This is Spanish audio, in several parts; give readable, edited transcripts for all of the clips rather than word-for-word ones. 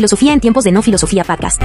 Filosofía en tiempos de no filosofía podcast.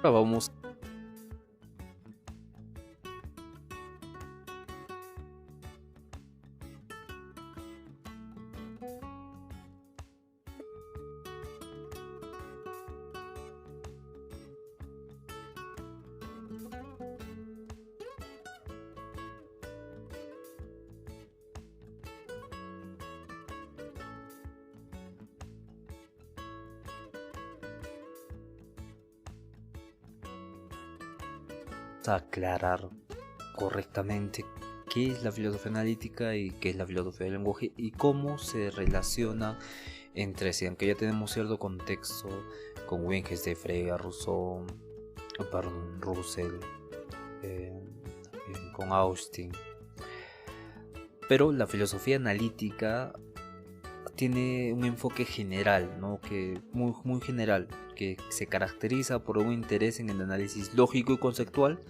Ahora vamos a aclarar correctamente qué es la filosofía analítica y qué es la filosofía del lenguaje y cómo se relaciona entre sí, aunque ya tenemos cierto contexto con Wittgenstein, de Frege, Rousseau, perdón, Russell, con Austin. Pero la filosofía analítica tiene un enfoque general, ¿no? Que muy general, que se caracteriza por un interés en el análisis lógico y conceptual,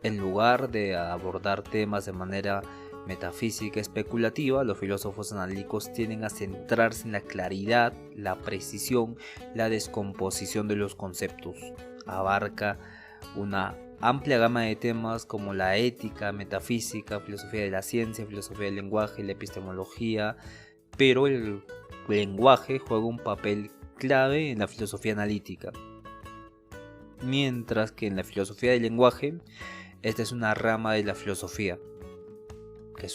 en lugar de abordar temas de manera metafísica especulativa. Los filósofos analíticos tienden a centrarse en la claridad, la precisión, la descomposición de los conceptos. Abarca una amplia gama de temas como la ética, metafísica, filosofía de la ciencia, filosofía del lenguaje, la epistemología, pero el lenguaje juega un papel clave en la filosofía analítica. Mientras que en la filosofía del lenguaje, esta es una rama de la filosofía que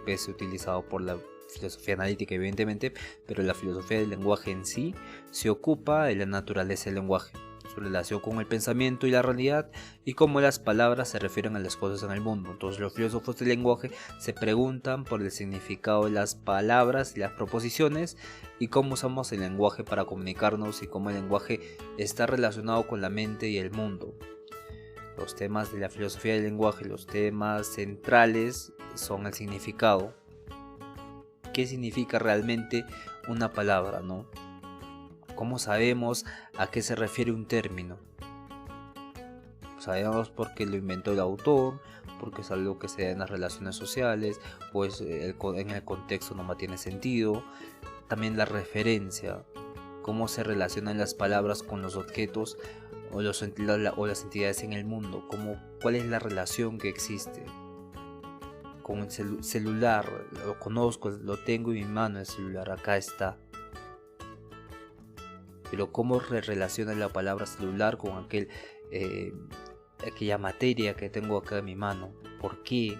es utilizado por la filosofía analítica evidentemente, pero la filosofía del lenguaje en sí se ocupa de la naturaleza del lenguaje, su relación con el pensamiento y la realidad, y cómo las palabras se refieren a las cosas en el mundo. Entonces los filósofos del lenguaje se preguntan por el significado de las palabras y las proposiciones, y cómo usamos el lenguaje para comunicarnos y cómo el lenguaje está relacionado con la mente y el mundo. Los temas de la filosofía del lenguaje, los temas centrales son el significado. ¿Qué significa realmente una palabra, no? ¿Cómo sabemos a qué se refiere un término? Sabemos porque lo inventó el autor, porque es algo que se da en las relaciones sociales, pues en el contexto no tiene sentido. También la referencia, cómo se relacionan las palabras con los objetos o las entidades en el mundo, cuál es la relación que existe. Con el celular, lo conozco, lo tengo en mi mano el celular, acá está. Pero cómo relaciona la palabra celular con aquella materia que tengo acá en mi mano. ¿Por qué?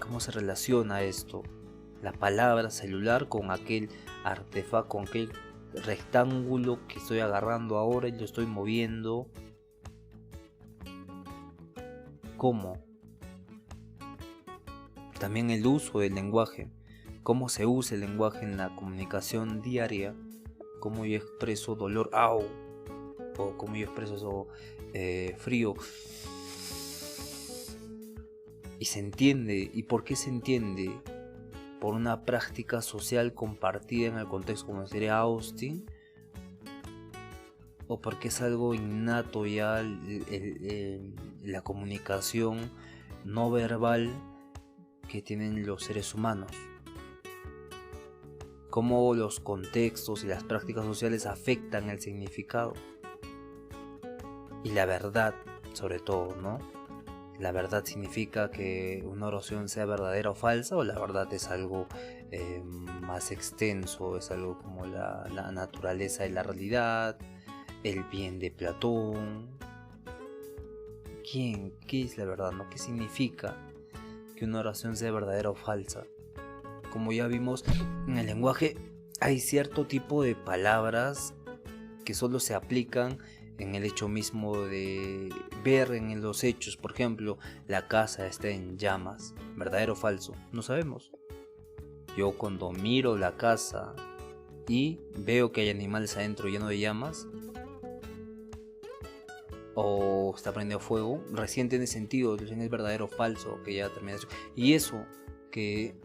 ¿Cómo se relaciona esto? La palabra celular con aquel artefacto, con aquel rectángulo que estoy agarrando ahora y lo estoy moviendo. ¿Cómo? También el uso del lenguaje. Cómo se usa el lenguaje en la comunicación diaria, cómo yo expreso dolor, ¡au!, o cómo yo expreso eso, frío, y se entiende. ¿Y por qué se entiende? Por una práctica social compartida en el contexto, como diría Austin, o porque es algo innato ya la comunicación no verbal que tienen los seres humanos. Cómo los contextos y las prácticas sociales afectan el significado y la verdad, sobre todo, ¿no? La verdad significa que una oración sea verdadera o falsa, o la verdad es algo más extenso, es algo como la naturaleza de la realidad, el bien de Platón. ¿Qué es la verdad, no? ¿Qué significa que una oración sea verdadera o falsa? Como ya vimos, en el lenguaje hay cierto tipo de palabras que solo se aplican en el hecho mismo de ver en los hechos. Por ejemplo, la casa está en llamas. ¿Verdadero o falso? No sabemos. Yo cuando miro la casa y veo que hay animales adentro lleno de llamas, o está prendido fuego, recién tiene sentido, recién es verdadero o falso, que ya termina eso. Y eso que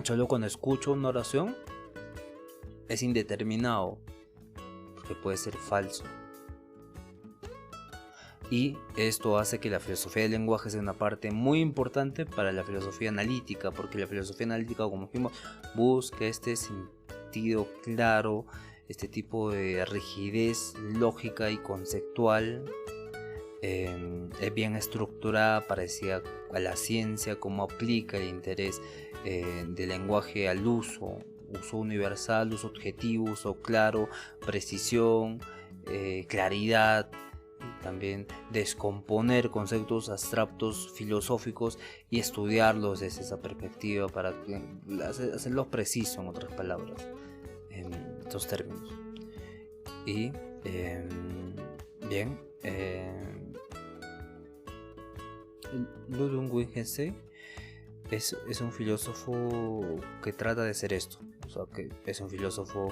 solo cuando escucho una oración es indeterminado, porque puede ser falso. Y esto hace que la filosofía del lenguaje sea una parte muy importante para la filosofía analítica, porque la filosofía analítica, como dijimos, busca este sentido claro, este tipo de rigidez lógica y conceptual es bien estructurada, parecida a la ciencia, cómo aplica el interés del lenguaje al uso universal, uso objetivo, uso claro, precisión, claridad. También descomponer conceptos abstractos filosóficos y estudiarlos desde esa perspectiva para hacerlos preciso, en otras palabras, en estos términos. Y bien, Ludwig Wittgenstein es un filósofo que trata de ser esto, o sea, que es un filósofo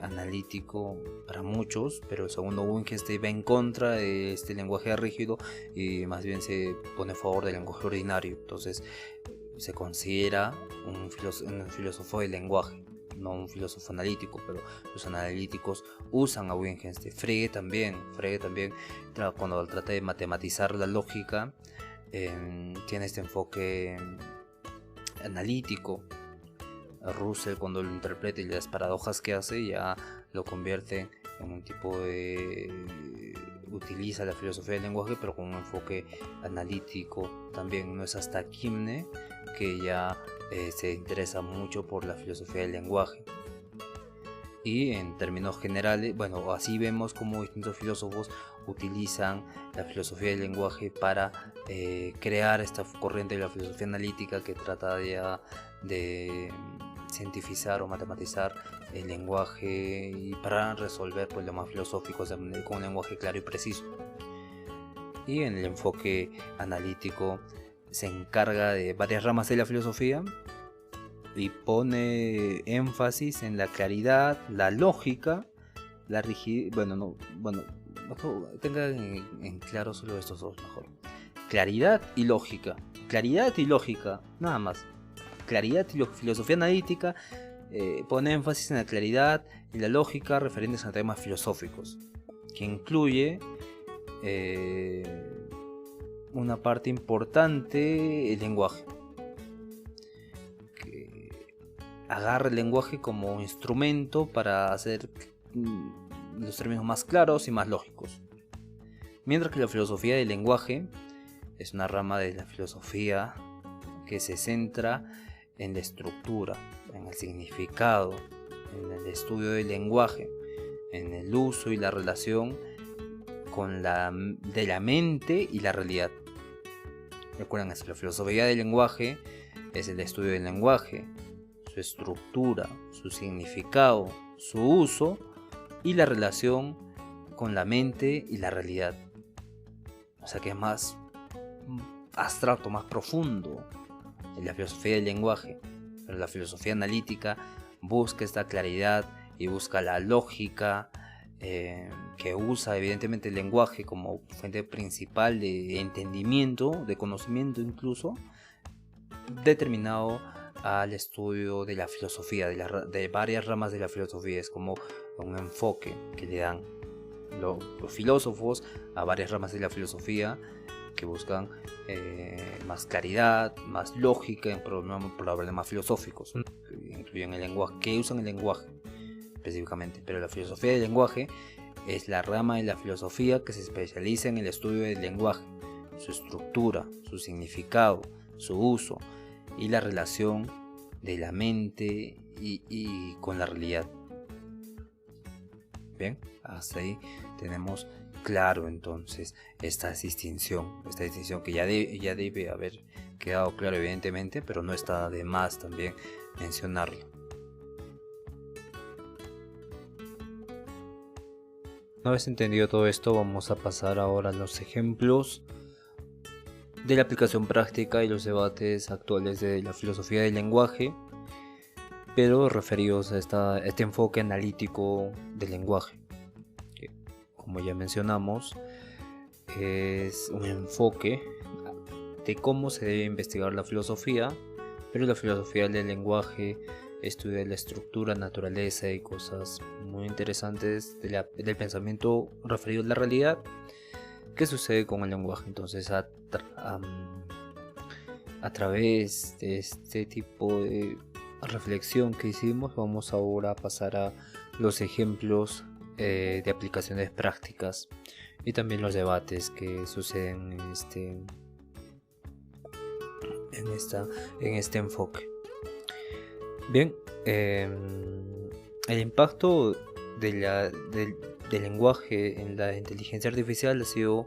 analítico para muchos, pero el segundo Wittgenstein va en contra de este lenguaje rígido y más bien se pone a favor del lenguaje ordinario. Entonces se considera un filósofo del lenguaje, no un filósofo analítico, pero los analíticos usan a Wittgenstein. Frege también cuando trata de matematizar la lógica, tiene este enfoque analítico. Russell, cuando lo interpreta y las paradojas que hace, ya lo convierte en un tipo de... utiliza la filosofía del lenguaje, pero con un enfoque analítico también. No es hasta Kimne que ya se interesa mucho por la filosofía del lenguaje. Y en términos generales, bueno, así vemos como distintos filósofos utilizan la filosofía del lenguaje para crear esta corriente de la filosofía analítica que trata de cientificar o matematizar el lenguaje y para resolver problemas filosóficos con un lenguaje claro y preciso. Y en el enfoque analítico se encarga de varias ramas de la filosofía y pone énfasis en la claridad, la lógica, la rigidez. Tenga en claro solo estos dos mejor. Claridad y lógica, nada más. Claridad y filosofía analítica pone énfasis en la claridad y la lógica referentes a temas filosóficos, que incluye una parte importante, el lenguaje, que agarra el lenguaje como instrumento para hacer los términos más claros y más lógicos. Mientras que la filosofía del lenguaje es una rama de la filosofía que se centra en la estructura, en el significado, en el estudio del lenguaje, en el uso y la relación de la mente y la realidad. Recuerden eso, la filosofía del lenguaje es el estudio del lenguaje, su estructura, su significado, su uso y la relación con la mente y la realidad. O sea que es más abstracto, más profundo en la filosofía del lenguaje, pero la filosofía analítica busca esta claridad y busca la lógica, que usa evidentemente el lenguaje como fuente principal de entendimiento, de conocimiento incluso, determinado al estudio de la filosofía, de varias ramas de la filosofía. Es como un enfoque que le dan los filósofos a varias ramas de la filosofía que buscan más claridad, más lógica en problemas filosóficos, que incluyen el lenguaje, que usan el lenguaje específicamente. Pero la filosofía del lenguaje es la rama de la filosofía que se especializa en el estudio del lenguaje, su estructura, su significado, su uso y la relación de la mente y con la realidad. Bien, hasta ahí tenemos claro entonces esta distinción que ya debe haber quedado claro evidentemente, pero no está de más también mencionarlo. Una vez entendido todo esto, vamos a pasar ahora a los ejemplos de la aplicación práctica y los debates actuales de la filosofía del lenguaje, pero referidos a este enfoque analítico del lenguaje, que, como ya mencionamos, es un enfoque de cómo se debe investigar la filosofía, pero la filosofía del lenguaje estudia la estructura, naturaleza y cosas muy interesantes del pensamiento referido a la realidad que sucede con el lenguaje. Entonces a través de este tipo de reflexión que hicimos, vamos ahora a pasar a los ejemplos de aplicaciones prácticas y también los debates que suceden en este enfoque. Bien, el impacto del lenguaje en la inteligencia artificial ha sido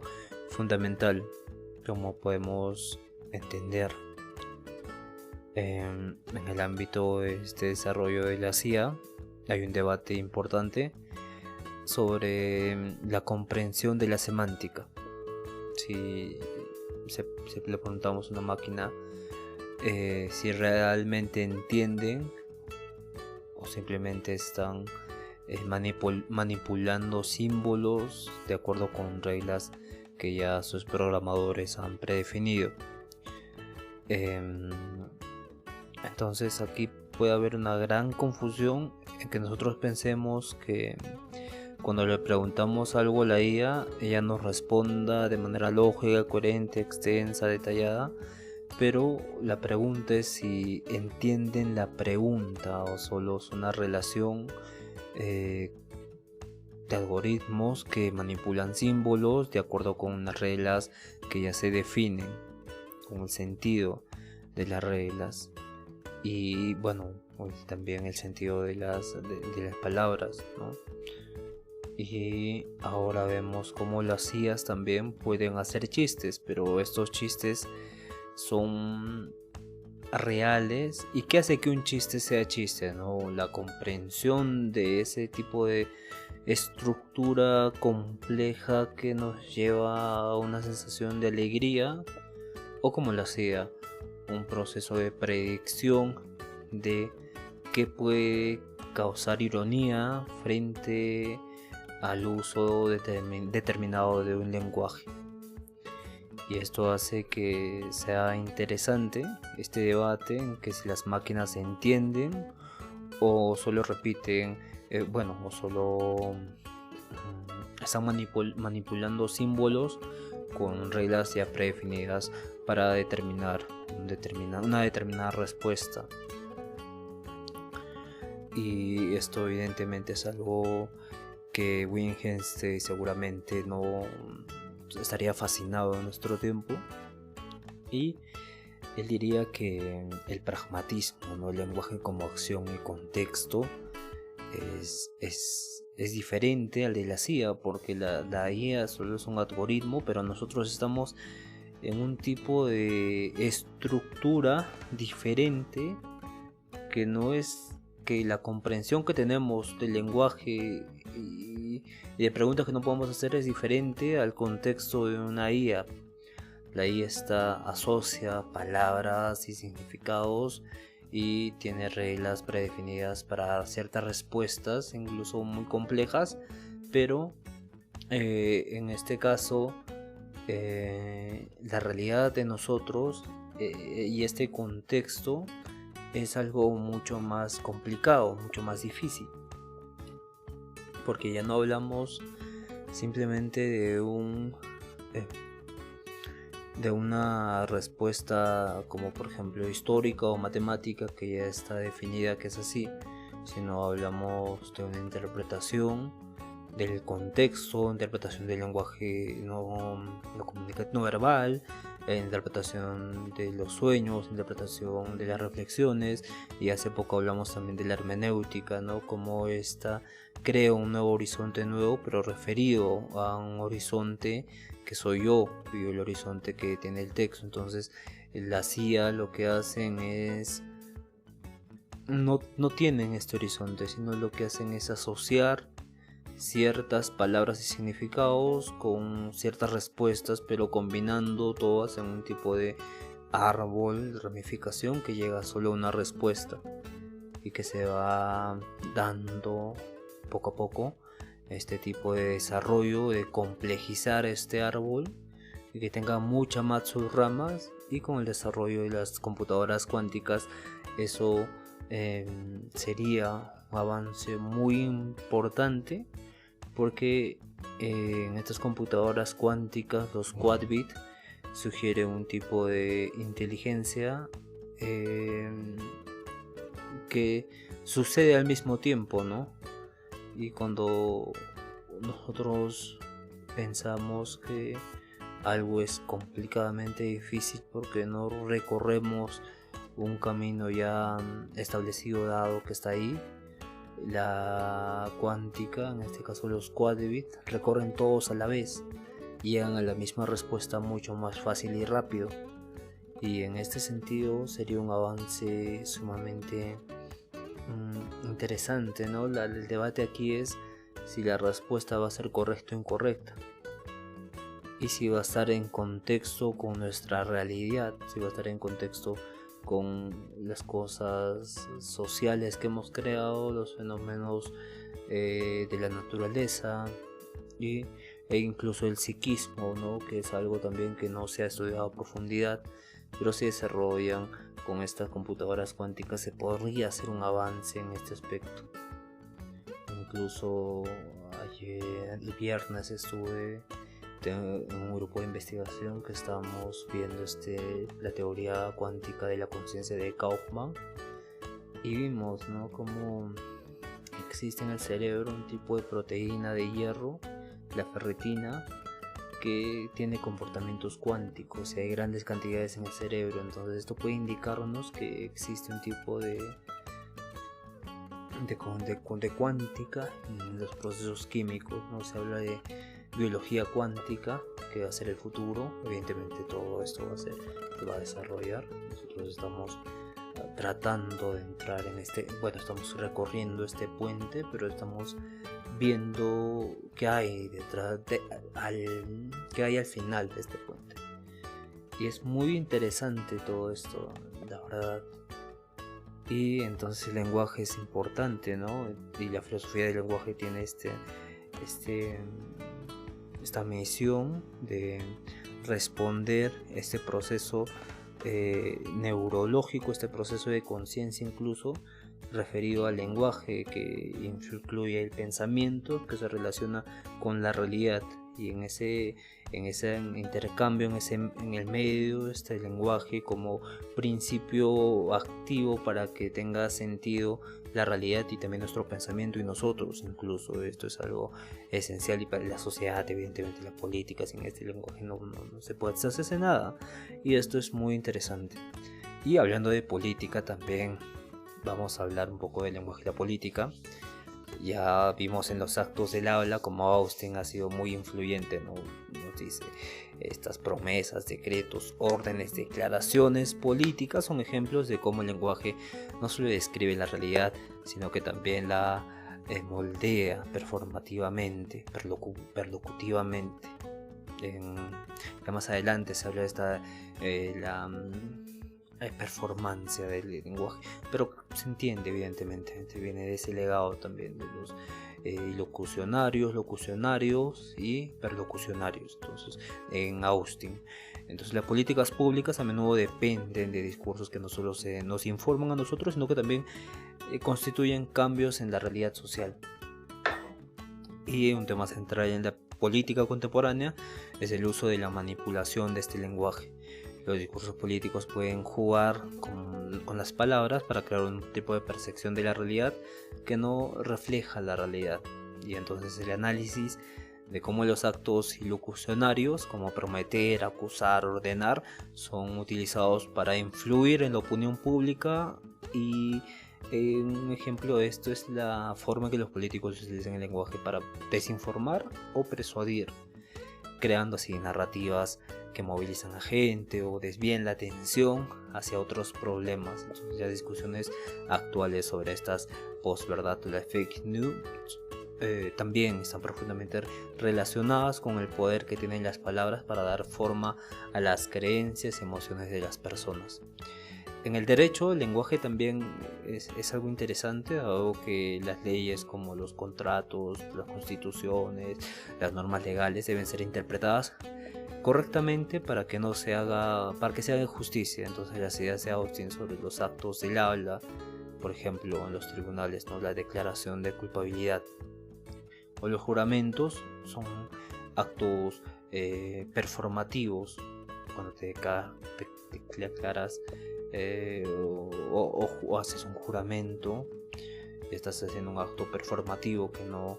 fundamental, como podemos entender. En el ámbito de este desarrollo de la CIA hay un debate importante sobre la comprensión de la semántica. Si le preguntamos a una máquina si realmente entienden o simplemente están manipulando símbolos de acuerdo con reglas que ya sus programadores han predefinido. Entonces aquí puede haber una gran confusión en que nosotros pensemos que cuando le preguntamos algo a la IA, ella nos responda de manera lógica, coherente, extensa, detallada, pero la pregunta es si entienden la pregunta o solo es una relación de algoritmos que manipulan símbolos de acuerdo con unas reglas que ya se definen, con el sentido de las reglas y bueno, pues también el sentido de las palabras, ¿no? Y ahora vemos cómo las IAs también pueden hacer chistes, pero estos chistes son reales. ¿Y qué hace que un chiste sea chiste, no? La comprensión de ese tipo de estructura compleja que nos lleva a una sensación de alegría, o como lo hacía un proceso de predicción de qué puede causar ironía frente al uso determinado de un lenguaje. Y esto hace que sea interesante este debate en que si las máquinas entienden o solo repiten, o solo están manipulando símbolos con reglas ya predefinidas para determinar una determinada respuesta. Y esto evidentemente es algo que Wittgenstein seguramente no estaría fascinado en nuestro tiempo, y él diría que el pragmatismo, ¿no? El lenguaje como acción y contexto es diferente al de la CIA, porque la IA solo es un algoritmo, pero nosotros estamos en un tipo de estructura diferente que no es que la comprensión que tenemos del lenguaje y de preguntas que no podemos hacer es diferente al contexto de una IA. La IA asocia palabras y significados y tiene reglas predefinidas para ciertas respuestas, incluso muy complejas, pero en este caso la realidad de nosotros y este contexto es algo mucho más complicado, mucho más difícil, porque ya no hablamos simplemente de una respuesta como por ejemplo histórica o matemática que ya está definida que es así, sino hablamos de una interpretación del contexto, interpretación del lenguaje no verbal, interpretación de los sueños, interpretación de las reflexiones, y hace poco hablamos también de la hermenéutica, ¿no? Como esta crea un nuevo horizonte nuevo, pero referido a un horizonte que soy yo y el horizonte que tiene el texto. Entonces la CIA lo que hacen es no tienen este horizonte, sino lo que hacen es asociar ciertas palabras y significados con ciertas respuestas, pero combinando todas en un tipo de árbol de ramificación que llega solo a una respuesta y que se va dando poco a poco este tipo de desarrollo, de complejizar este árbol y que tenga muchas más subramas. Y con el desarrollo de las computadoras cuánticas eso sería un avance muy importante, porque en estas computadoras cuánticas, los quad-bit, sugiere un tipo de inteligencia que sucede al mismo tiempo, ¿no? Y cuando nosotros pensamos que algo es complicadamente difícil porque no recorremos un camino ya establecido, dado que está ahí, la cuántica, en este caso los qubits, recorren todos a la vez y llegan a la misma respuesta mucho más fácil y rápido. Y en este sentido sería un avance sumamente interesante, ¿no? El debate aquí es si la respuesta va a ser correcta o incorrecta, y si va a estar en contexto con nuestra realidad, si va a estar en contexto con las cosas sociales que hemos creado, los fenómenos de la naturaleza e incluso el psiquismo, ¿no? Que es algo también que no se ha estudiado a profundidad, pero se desarrollan con estas computadoras cuánticas. Se podría hacer un avance en este aspecto. Incluso ayer, el viernes, estuve en un grupo de investigación que estábamos viendo la teoría cuántica de la conciencia de Kaufman, y vimos, ¿no?, cómo existe en el cerebro un tipo de proteína de hierro, la ferritina, que tiene comportamientos cuánticos y hay grandes cantidades en el cerebro. Entonces esto puede indicarnos que existe un tipo de cuántica en los procesos químicos, ¿no? Se habla de biología cuántica, que va a ser el futuro. Evidentemente todo esto se va a desarrollar. Nosotros estamos tratando de entrar en estamos recorriendo este puente, pero estamos viendo qué hay detrás qué hay al final de este puente. Y es muy interesante todo esto, la verdad. Y entonces el lenguaje es importante, ¿no? Y la filosofía del lenguaje tiene esta misión de responder este proceso neurológico, este proceso de conciencia incluso referido al lenguaje, que incluye el pensamiento que se relaciona con la realidad, y en ese intercambio, en el medio, este lenguaje como principio activo para que tenga sentido la realidad y también nuestro pensamiento y nosotros incluso. Esto es algo esencial, y para la sociedad, evidentemente la política, sin este lenguaje no se puede hacer nada, y esto es muy interesante. Y hablando de política también vamos a hablar un poco del lenguaje y la política. Ya vimos en los actos del habla como Austin ha sido muy influyente, ¿no? Nos dice, estas promesas, decretos, órdenes, declaraciones políticas son ejemplos de cómo el lenguaje no solo describe la realidad, sino que también la moldea performativamente, perlocutivamente. Ya más adelante se habla de la performance del lenguaje, pero se entiende, evidentemente viene de ese legado también de los locucionarios y perlocucionarios. Entonces, en Austin, entonces las políticas públicas a menudo dependen de discursos que no solo nos informan a nosotros, sino que también constituyen cambios en la realidad social. Y un tema central en la política contemporánea es el uso de la manipulación de este lenguaje. Los discursos políticos pueden jugar con las palabras para crear un tipo de percepción de la realidad que no refleja la realidad. Y entonces el análisis de cómo los actos ilocucionarios, como prometer, acusar, ordenar, son utilizados para influir en la opinión pública. Y un ejemplo de esto es la forma que los políticos utilizan el lenguaje para desinformar o persuadir, creando así narrativas que movilizan a gente o desvían la atención hacia otros problemas. Entonces, ya discusiones actuales sobre estas posverdad o la fake news también están profundamente relacionadas con el poder que tienen las palabras para dar forma a las creencias y emociones de las personas. En el derecho, el lenguaje también es algo interesante, dado que las leyes como los contratos, las constituciones, las normas legales deben ser interpretadas correctamente para que se haga justicia. Entonces las ideas de Austin sobre los actos del habla, por ejemplo en los tribunales, ¿no?, la declaración de culpabilidad o los juramentos, son actos performativos cuando te declaras o haces un juramento, estás haciendo un acto performativo que no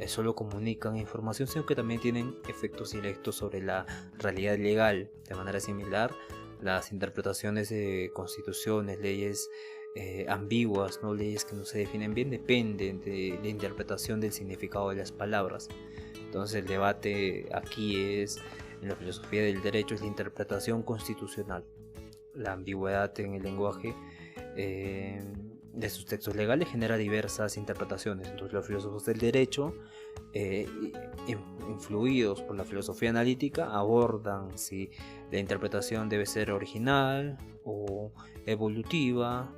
solo comunican información, sino que también tienen efectos directos sobre la realidad legal. De manera similar, las interpretaciones de constituciones, leyes ambiguas, ¿no? Leyes que no se definen bien, dependen de la interpretación del significado de las palabras. Entonces el debate aquí en la filosofía del derecho, es la interpretación constitucional. La ambigüedad en el lenguaje de sus textos legales genera diversas interpretaciones. Entonces los filósofos del derecho, influidos por la filosofía analítica, abordan si la interpretación debe ser original o evolutiva.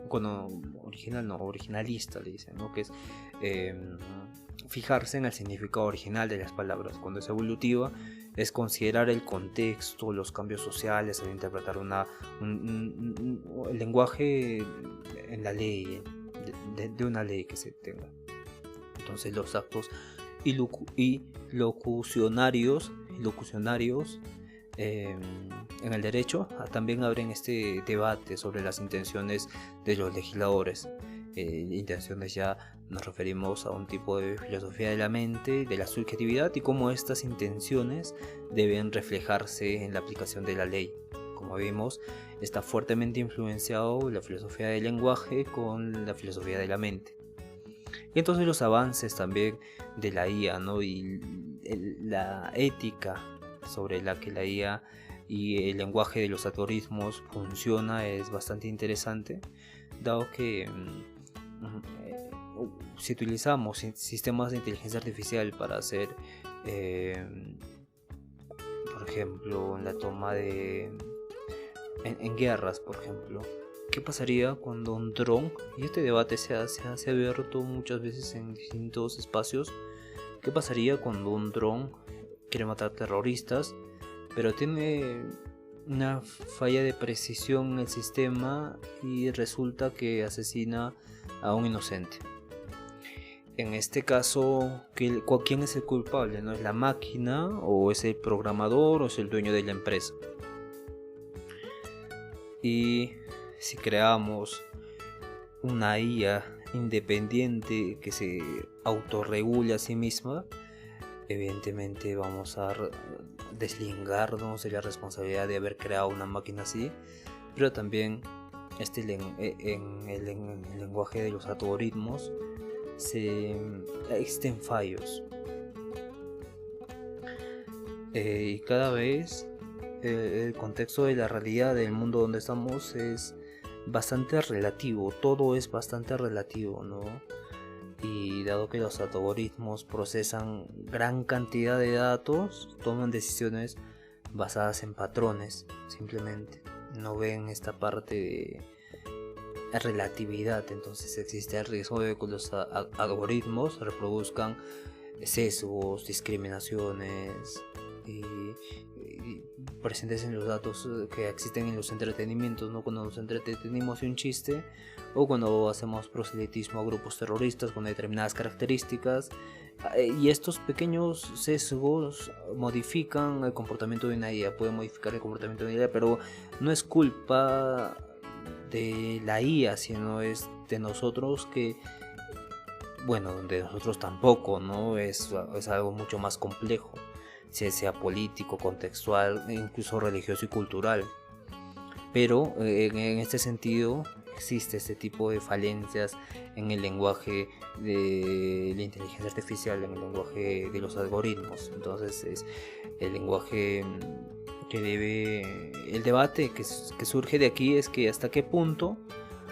Cuando original no, originalista le dicen, ¿no? Que es fijarse en el significado original de las palabras. Cuando es evolutiva, es considerar el contexto, los cambios sociales al interpretar el lenguaje en la ley, de una ley que se tenga. Entonces los actos locucionarios en el derecho también abren este debate sobre las intenciones de los legisladores. Intenciones, ya nos referimos a un tipo de filosofía de la mente, de la subjetividad, y cómo estas intenciones deben reflejarse en la aplicación de la ley. Como vimos, está fuertemente influenciado la filosofía del lenguaje con la filosofía de la mente. Y entonces los avances también de la IA, ¿no? Y la ética sobre la que la IA y el lenguaje de los algoritmos funciona es bastante interesante, dado que si utilizamos sistemas de inteligencia artificial para hacer, por ejemplo, en la toma en guerras, por ejemplo, ¿qué pasaría cuando un dron, y este debate se ha abierto muchas veces en distintos espacios, qué pasaría cuando un dron quiere matar terroristas, pero tiene una falla de precisión en el sistema y resulta que asesina a un inocente? En este caso, ¿quién es el culpable? ¿No es la máquina, o es el programador, o es el dueño de la empresa? Y si creamos una IA independiente que se autorregule a sí misma, evidentemente vamos a deslindarnos de la responsabilidad de haber creado una máquina así, pero también en el lenguaje de los algoritmos existen fallos, y cada vez el contexto de la realidad del mundo donde estamos es bastante relativo, todo es bastante relativo, ¿no? Y dado que los algoritmos procesan gran cantidad de datos, toman decisiones basadas en patrones, simplemente no ven esta parte de relatividad. Entonces existe el riesgo de que los algoritmos reproduzcan sesgos, discriminaciones y presentes en los datos que existen en los entretenimientos, ¿no? Cuando nos entretenimos en un chiste, o cuando hacemos proselitismo a grupos terroristas con determinadas características, y estos pequeños sesgos modifican el comportamiento de una IA. Pueden modificar el comportamiento de una IA, pero no es culpa de la IA, sino es de nosotros, que bueno, de nosotros tampoco, ¿no? Es algo mucho más complejo, sea político, contextual, incluso religioso y cultural. Pero en este sentido existe este tipo de falencias en el lenguaje de la inteligencia artificial, en el lenguaje de los algoritmos. Entonces es el lenguaje el debate que surge de aquí es que hasta qué punto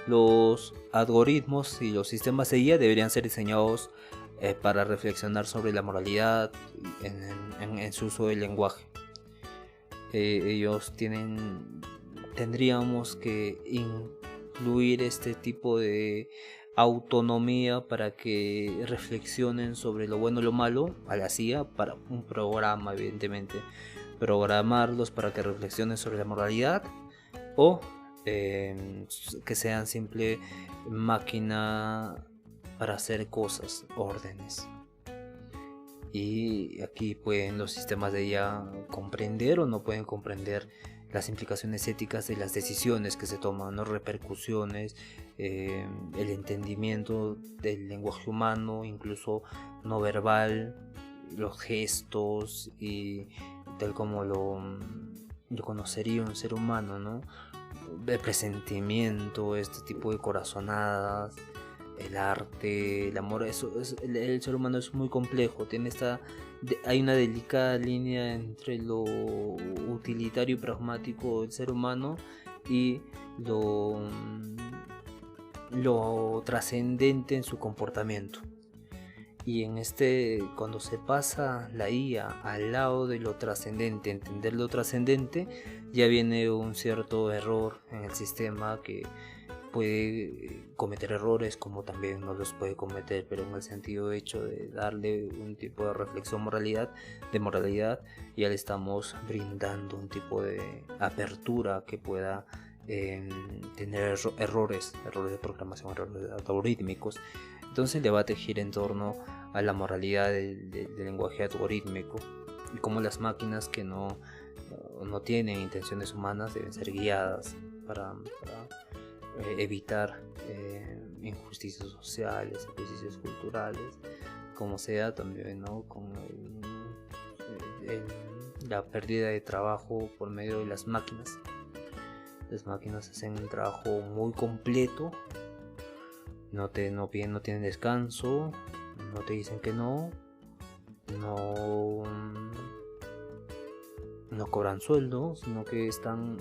los algoritmos y los sistemas de IA deberían ser diseñados para reflexionar sobre la moralidad en su uso del lenguaje. Ellos tendríamos que incluir este tipo de autonomía para que reflexionen sobre lo bueno y lo malo a la CIA, para un programa, evidentemente, programarlos para que reflexionen sobre la moralidad, o que sean simple máquina para hacer cosas, órdenes. y aquí pueden los sistemas de IA comprender o no pueden comprender las implicaciones éticas de las decisiones que se toman, ¿no? Repercusiones, el entendimiento del lenguaje humano, incluso no verbal, los gestos y tal como lo conocería un ser humano, ¿no? El presentimiento, este tipo de corazonadas, el arte, el amor, el ser humano es muy complejo, hay una delicada línea entre lo utilitario y pragmático del ser humano y lo trascendente en su comportamiento. Y cuando se pasa la IA al lado de lo trascendente, entender lo trascendente, ya viene un cierto error en el sistema que puede cometer errores como también no los puede cometer, pero en el sentido hecho de darle un tipo de reflexión de moralidad, ya le estamos brindando un tipo de apertura que pueda tener errores de programación, errores algorítmicos. Entonces el debate gira en torno a la moralidad del lenguaje algorítmico y cómo las máquinas que no tienen intenciones humanas deben ser guiadas para evitar injusticias sociales, injusticias culturales, como sea también, ¿no? Con la pérdida de trabajo por medio de las máquinas. Las máquinas hacen un trabajo muy completo, no tienen descanso, no te dicen que no cobran sueldo, sino que están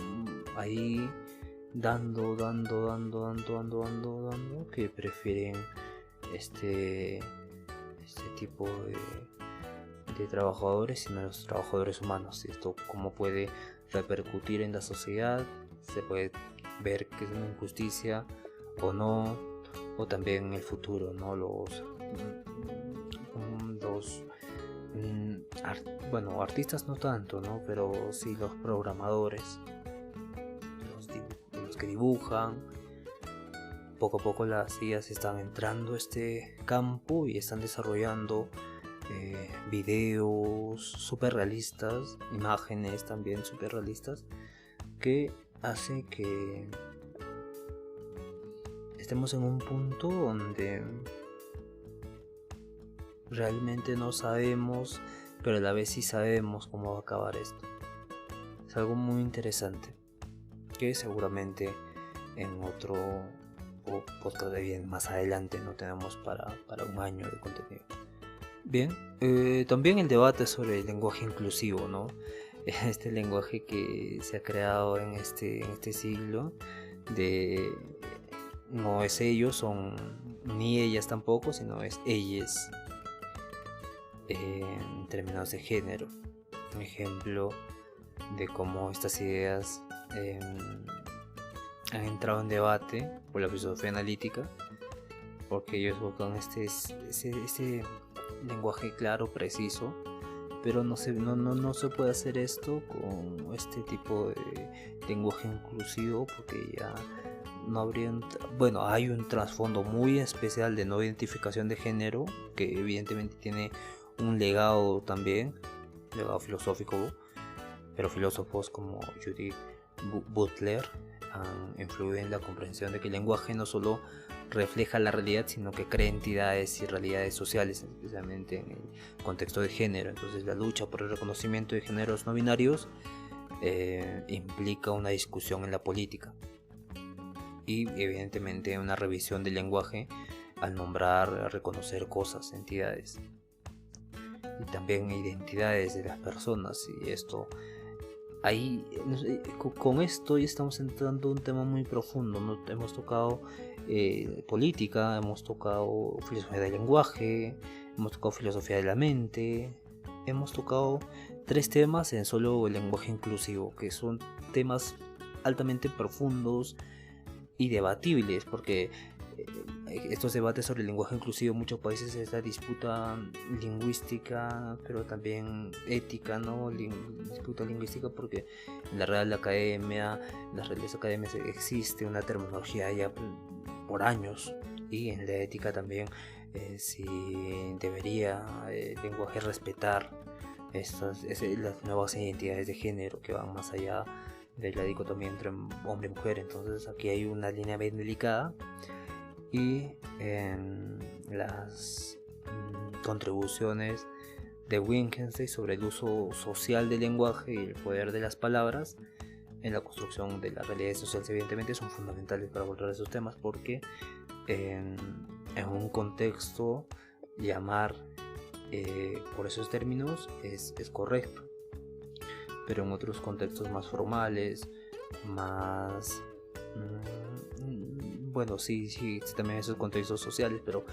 ahí dando, que prefieren este tipo de trabajadores y no los trabajadores humanos. Esto cómo puede repercutir en la sociedad, se puede ver que es una injusticia o no, o también en el futuro, ¿no? Artistas no tanto, ¿no? Pero sí los programadores, los que dibujan. Poco a poco las IAs están entrando a este campo y están desarrollando videos súper realistas, imágenes también súper realistas, que hace que estemos en un punto donde realmente no sabemos, pero a la vez sí sabemos cómo va a acabar esto. Es algo muy interesante que seguramente en otro podcast de bien más adelante no tenemos para un año de contenido. Bien, también el debate sobre el lenguaje inclusivo, ¿no? Este lenguaje que se ha creado en este siglo, no es ellos, ni ellas tampoco, sino es ellas, en términos de género. Un ejemplo de cómo estas ideas han entrado en debate por la filosofía analítica, porque ellos buscan este lenguaje claro, preciso, pero no se puede hacer esto con este tipo de lenguaje inclusivo, porque ya no habría hay un trasfondo muy especial de no identificación de género, que evidentemente tiene un legado también, legado filosófico, pero filósofos como Judith Butler han influido en la comprensión de que el lenguaje no solo refleja la realidad, sino que crea entidades y realidades sociales, especialmente en el contexto de género. Entonces la lucha por el reconocimiento de géneros no binarios implica una discusión en la política y evidentemente una revisión del lenguaje al nombrar, reconocer cosas, entidades y también identidades de las personas. Y esto ahí, con esto ya estamos entrando en un tema muy profundo, ¿no? Hemos tocado política, hemos tocado filosofía del lenguaje, hemos tocado filosofía de la mente, hemos tocado 3 temas en solo el lenguaje inclusivo, que son temas altamente profundos y debatibles, porque estos debates sobre el lenguaje inclusivo en muchos países es la disputa lingüística, pero también ética, ¿no? Disputa lingüística, porque en la Real Academia, en las Reales Academias existe una terminología ya por años y en la ética también, si debería el lenguaje respetar las nuevas identidades de género que van más allá de la dicotomía entre hombre y mujer. Entonces aquí hay una línea bien delicada, y las contribuciones de Wittgenstein sobre el uso social del lenguaje y el poder de las palabras en la construcción de las realidades sociales, evidentemente son fundamentales para abordar esos temas, porque en un contexto llamar por esos términos es correcto, pero en otros contextos más formales, más bueno, sí, también esos contextos sociales, pero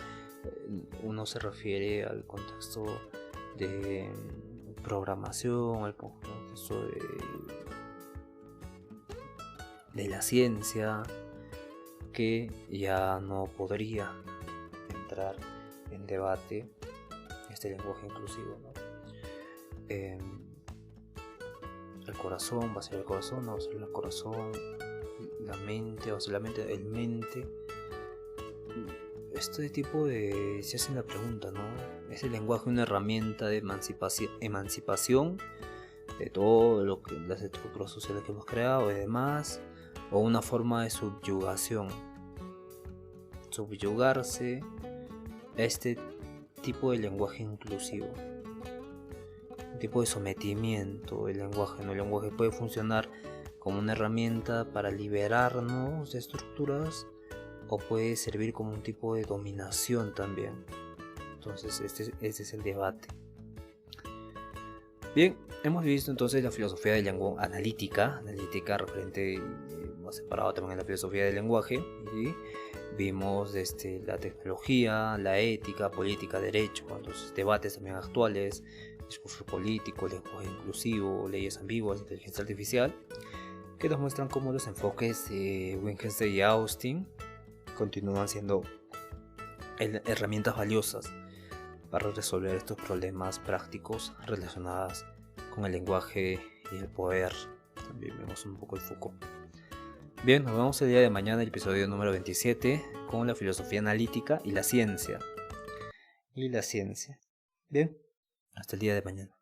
uno se refiere al contexto de programación, al contexto de la ciencia, que ya no podría entrar en debate este lenguaje inclusivo, ¿no? El corazón va a ser el corazón, no va a ser el corazón, la mente va a ser la mente, el mente. Este tipo se hacen la pregunta, ¿no? ¿Es el lenguaje una herramienta de emancipación de todo lo que las estructuras sociales que hemos creado y demás, o una forma de subyugación? Subyugarse a este tipo de lenguaje inclusivo, un tipo de sometimiento del lenguaje, ¿no? El lenguaje puede funcionar como una herramienta para liberarnos de estructuras, o puede servir como un tipo de dominación también. Entonces este es el debate. Bien, hemos visto entonces la filosofía del lenguaje analítica referente, hemos separado también la filosofía del lenguaje, y vimos la tecnología, la ética, política, derecho, los debates también actuales, discurso político, lenguaje inclusivo, leyes ambiguas, inteligencia artificial, que nos muestran cómo los enfoques de Wittgenstein y Austin continúan siendo herramientas valiosas para resolver estos problemas prácticos relacionados con el lenguaje y el poder. También vemos un poco el Foucault. Bien, nos vemos el día de mañana, el episodio número 27, con la filosofía analítica y la ciencia. Bien, hasta el día de mañana.